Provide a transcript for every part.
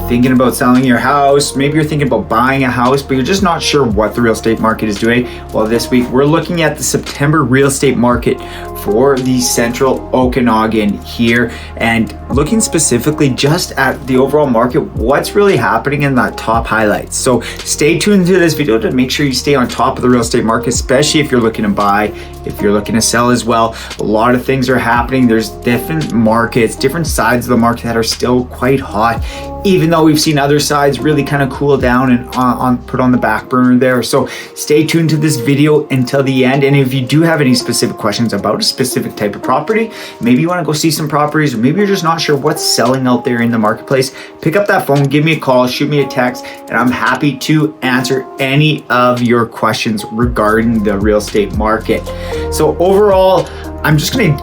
thinking about selling your house, maybe you're thinking about buying a house, but you're just not sure what the real estate market is doing. Well, this week we're looking at the September real estate market for the central Okanagan here, and looking specifically just at the overall market, what's really happening in that top highlights. So stay tuned to this video to make sure you stay on top of the real estate market, especially if you're looking to buy, if you're looking to sell as well. A lot of things are happening. There's different markets, different sides of the market that are still quite hot, even though we've seen other sides really kind of cool down and put on the back burner there. So stay tuned to this video until the end. And if you do have any specific questions about a specific type of property, maybe you want to go see some properties, or maybe you're just not sure what's selling out there in the marketplace, pick up that phone, give me a call, shoot me a text, and I'm happy to answer any of your questions regarding the real estate market. So overall, I'm just gonna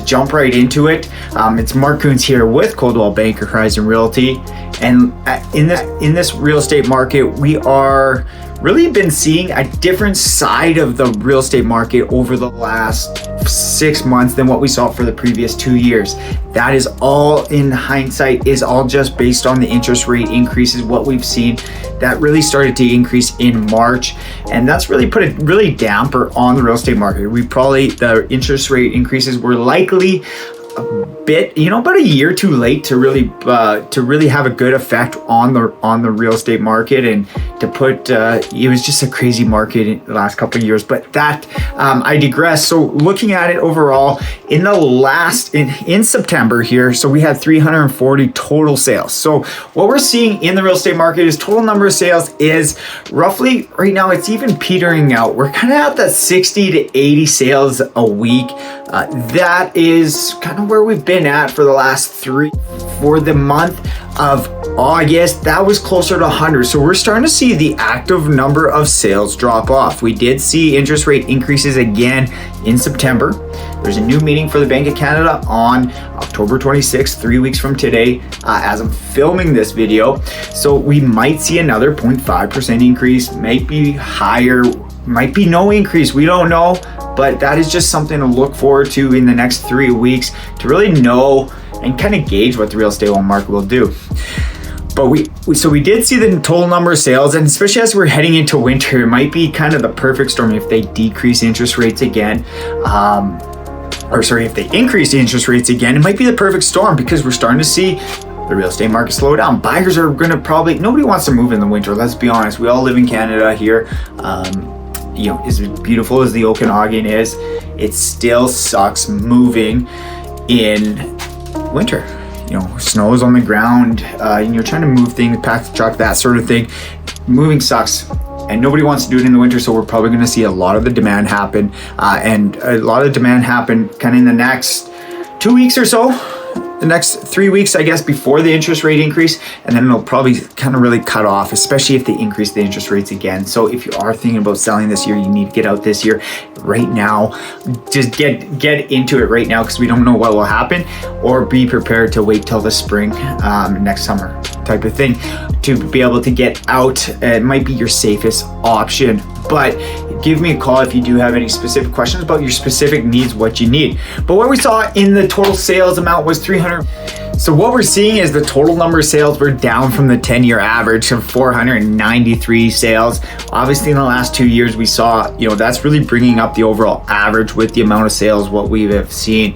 jump right into it. It's Mark Coons here with Coldwell Banker Horizon Realty, and in this real estate market, we are really been seeing a different side of the real estate market over the last 6 months than what we saw for the previous 2 years. That is all, in hindsight, is all just based on the interest rate increases. What we've seen that really started to increase in March, and that's really put a really damper on the real estate market. The interest rate increases were likely a bit, about a year too late to really have a good effect on the real estate market, and to put it was just a crazy market in the last couple of years. But that I digress. So looking at it overall, in September here, so we had 340 total sales. So what we're seeing in the real estate market is total number of sales is roughly, right now it's even petering out. We're kind of at that 60 to 80 sales a week. That is kind of where we've been at for the last for the month of August. That was closer to 100. So we're starting to see the active number of sales drop off. We did see interest rate increases again in September. There's a new meeting for the Bank of Canada on October 26th, 3 weeks from today, as I'm filming this video. So we might see another 0.5% increase, might be higher, might be no increase, we don't know. But that is just something to look forward to in the next 3 weeks to really know and kind of gauge what the real estate market will do. But we did see the total number of sales, and especially as we're heading into winter, it might be kind of the perfect storm if they decrease interest rates again. If they increase the interest rates again, it might be the perfect storm, because we're starting to see the real estate market slow down. Buyers are going to nobody wants to move in the winter. Let's be honest. We all live in Canada here. As beautiful as the Okanagan is, it still sucks moving in winter. Snow is on the ground, and you're trying to move things, pack the truck, that sort of thing. Moving sucks, and nobody wants to do it in the winter. So we're probably going to see a lot of the demand happen, kind of in the next 2 weeks or so. The next 3 weeks, I guess, before the interest rate increase, and then it'll probably kind of really cut off, especially if they increase the interest rates again. So if you are thinking about selling this year, you need to get out this year right now. Just get into it right now, because we don't know what will happen, or be prepared to wait till the spring, next summer type of thing, to be able to get out. It might be your safest option, but give me a call if you do have any specific questions about your specific needs, what you need. But what we saw in the total sales amount was 300. So what we're seeing is the total number of sales were down from the 10-year average of 493 sales. Obviously, in the last 2 years, we saw, that's really bringing up the overall average with the amount of sales, what we have seen.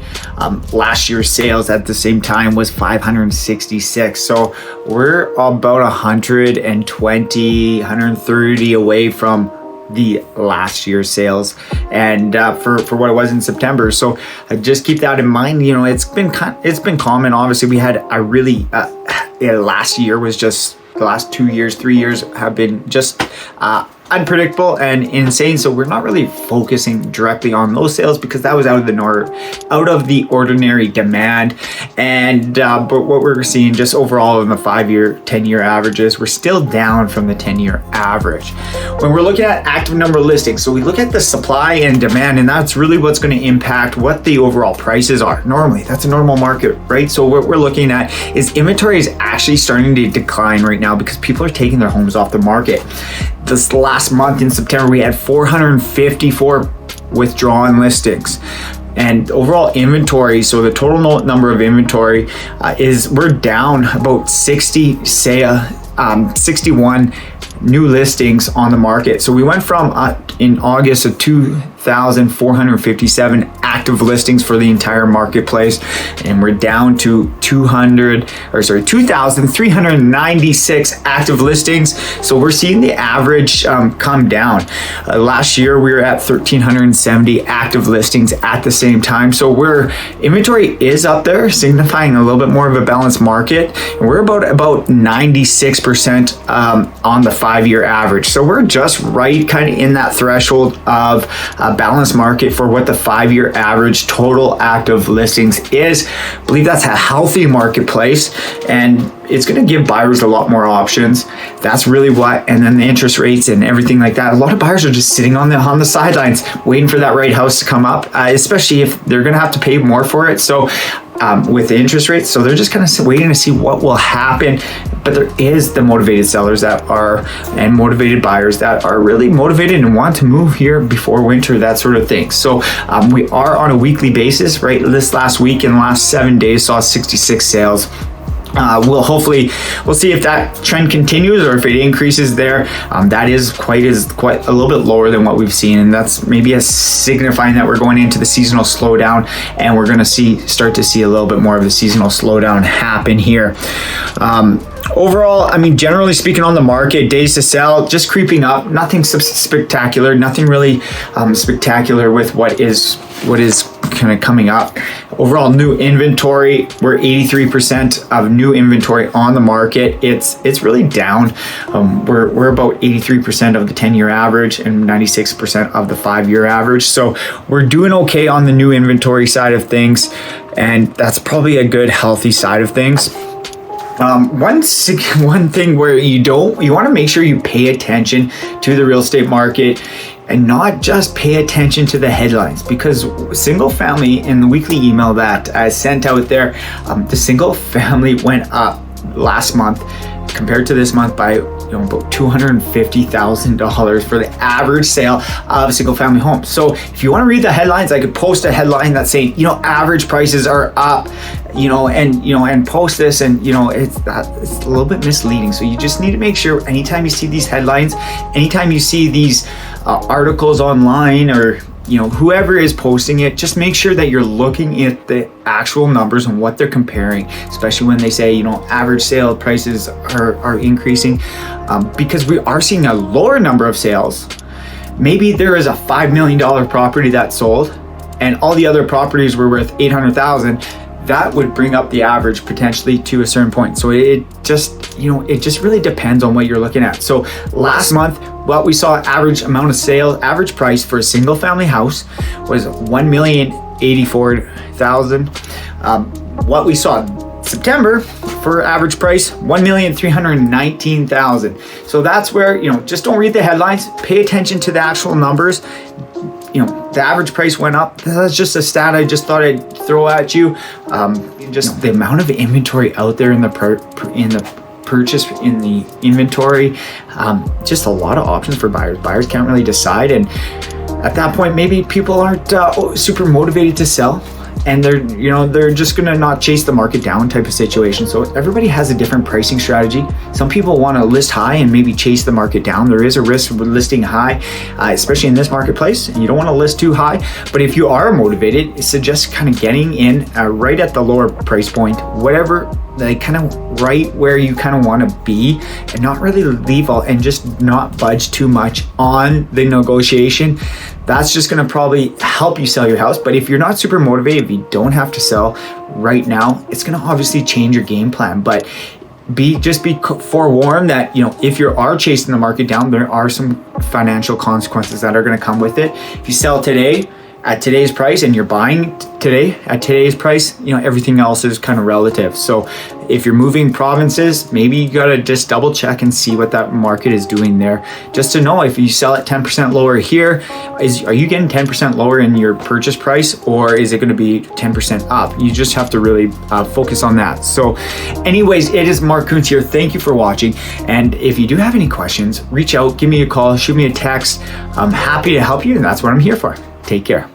Last year's sales at the same time was 566. So we're about 120, 130 away from the last year's sales, and for what it was in September. So just keep that in mind. It's been common. Obviously, we had a really last year was just, the last 2 years, 3 years have been just unpredictable and insane. So we're not really focusing directly on those sales, because that was out of the ordinary demand. And but what we're seeing just overall in the 5-year, 10-year averages, we're still down from the 10-year average. When we're looking at active number of listings, so we look at the supply and demand, and that's really what's going to impact what the overall prices are. Normally, that's a normal market, right? So what we're looking at is inventory is actually starting to decline right now, because people are taking their homes off the market. This last month in September, we had 454 withdrawn listings. And overall inventory, so the total number of inventory we're down about 61 new listings on the market. So we went from in August of 2,457 active listings for the entire marketplace, and we're down to 2,396 active listings. So we're seeing the average come down. Last year we were at 1,370 active listings at the same time. So inventory is up there, signifying a little bit more of a balanced market, and we're about 96% on the 5-year average. So we're just right kind of in that threshold of a balanced market for what the 5-year average total active listings is. I believe that's a healthy marketplace, and it's going to give buyers a lot more options. That's really what, and then the interest rates and everything like that. A lot of buyers are just sitting on the sidelines waiting for that right house to come up, especially if they're going to have to pay more for it. So with the interest rates, so they're just kind of waiting to see what will happen. But there is the motivated sellers and motivated buyers that are really motivated and want to move here before winter, that sort of thing. So we are on a weekly basis, right? This last week and the last 7 days saw 66 sales. We'll see if that trend continues or if it increases there. That is quite a little bit lower than what we've seen, and that's maybe a signifying that we're going into the seasonal slowdown, and we're going to start to see a little bit more of the seasonal slowdown happen here. Overall, I mean, generally speaking on the market, days to sell just creeping up. Nothing spectacular, nothing really spectacular with what is kind of coming up. Overall new inventory, we're 83% of new inventory on the market. It's really down. We're about 83% of the 10-year average and 96% of the 5-year average. So we're doing okay on the new inventory side of things, and that's probably a good healthy side of things. One thing where you want to make sure you pay attention to the real estate market and not just pay attention to the headlines, because single family, in the weekly email that I sent out there, the single family went up last month compared to this month by about $250,000 for the average sale of a single family home. So if you want to read the headlines, I could post a headline that's saying, average prices are up, and post this, and it's a little bit misleading. So you just need to make sure anytime you see these headlines, anytime you see these articles online, or whoever is posting it, just make sure that you're looking at the actual numbers and what they're comparing, especially when they say, average sale prices are increasing, because we are seeing a lower number of sales. Maybe there is a $5 million property that sold and all the other properties were worth $800,000. That would bring up the average potentially to a certain point. So it just really depends on what you're looking at. So last month, what we saw average price for a single family house was $1,084,000. What we saw September for average price, $1,319,000. So that's where, just don't read the headlines, pay attention to the actual numbers. The average price went up. That's just a stat I just thought I'd throw at you. Just the amount of inventory out there in the purchase in the inventory. Just a lot of options for buyers. Buyers can't really decide, and at that point, maybe people aren't super motivated to sell, and they're just gonna not chase the market down type of situation. So everybody has a different pricing strategy. Some people want to list high and maybe chase the market down. There is a risk with listing high, especially in this marketplace, and you don't want to list too high. But if you are motivated, it's just kind of getting in right at the lower price point, whatever, like kind of right where you kind of want to be, and not really leave all and just not budge too much on the negotiation. That's just going to probably help you sell your house. But if you're not super motivated, if you don't have to sell right now, it's going to obviously change your game plan. But be forewarned that if you are chasing the market down, there are some financial consequences that are going to come with it. If you sell today at today's price and you're buying today at today's price, everything else is kind of relative. So if you're moving provinces, maybe you got to just double check and see what that market is doing there, just to know if you sell at 10% lower here, are you getting 10% lower in your purchase price, or is it going to be 10% up? You just have to really focus on that. So anyways, it is Mark Kuntz here. Thank you for watching. And if you do have any questions, reach out, give me a call, shoot me a text. I'm happy to help you, and that's what I'm here for. Take care.